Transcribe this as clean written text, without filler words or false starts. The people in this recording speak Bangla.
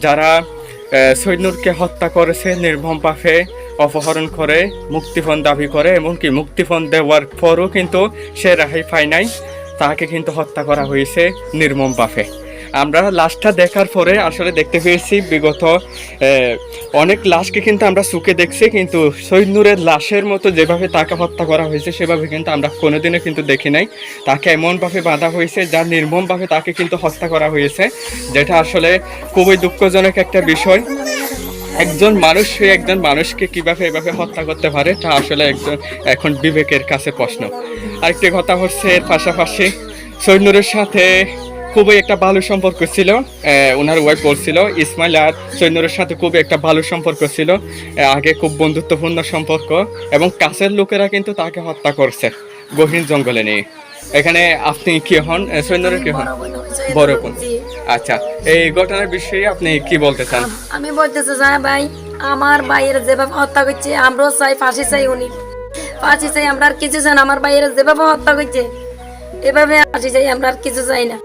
যারা সৈন্যকে হত্যা করেছে নির্মমভাবে, অপহরণ করে মুক্তিপণ দাবি করে, এমনকি মুক্তিপণ দেওয়ার পরও কিন্তু সে রেহাই পায় নাই, তাকে কিন্তু হত্যা করা হয়েছে নির্মমভাবে। আমরা লাশটা দেখার পরে আসলে দেখতে পেয়েছি বিগত অনেক লাশকে কিন্তু আমরা চোখে দেখছি, কিন্তু সৈন্যের লাশের মতো যেভাবে তাকে হত্যা করা হয়েছে সেভাবে কিন্তু আমরা কোনোদিনও কিন্তু দেখি নাই। তাকে এমনভাবে বাঁধা হয়েছে যা নির্মমভাবে তাকে কিন্তু হত্যা করা হয়েছে, যেটা আসলে খুবই দুঃখজনক একটা বিষয়। একজন মানুষ একজন মানুষকে কিভাবে এভাবে হত্যা করতে পারে তা আসলে একজন এখন বিবেকের কাছে প্রশ্ন। আরেকটি কথা হচ্ছে, এর পাশাপাশি সৈন্যের সাথে খুবই একটা ভালো সম্পর্ক ছিল। ওনার ওয়াইফ বলছিল ইসমাইল আর সৈন্যের সাথে খুবই একটা ভালো সম্পর্ক ছিল, আগে খুব বন্ধুত্বপূর্ণ সম্পর্ক, এবং কাছের লোকেরা কিন্তু তাকে হত্যা করছে গহীন জঙ্গলে নিয়ে। এখানে আপনি কি হন, সৈন্যের কি হন? বড় বোন। আচ্ছা, এই ঘটনার বিষয়ে আপনি কি বলতে চান? আমি বলতেছি যে ভাই, আমার ভাইয়ের যেভাবে হত্যা করছে আমরাও চাই ফাঁসি, চাই উনি ফাঁসি চাই, আমরা আর কিছু চাই না। আমার ভাইয়ের যেভাবে হত্যা করছে এভাবে ফাঁসি চাই, আমরা আর কিছু চাই না।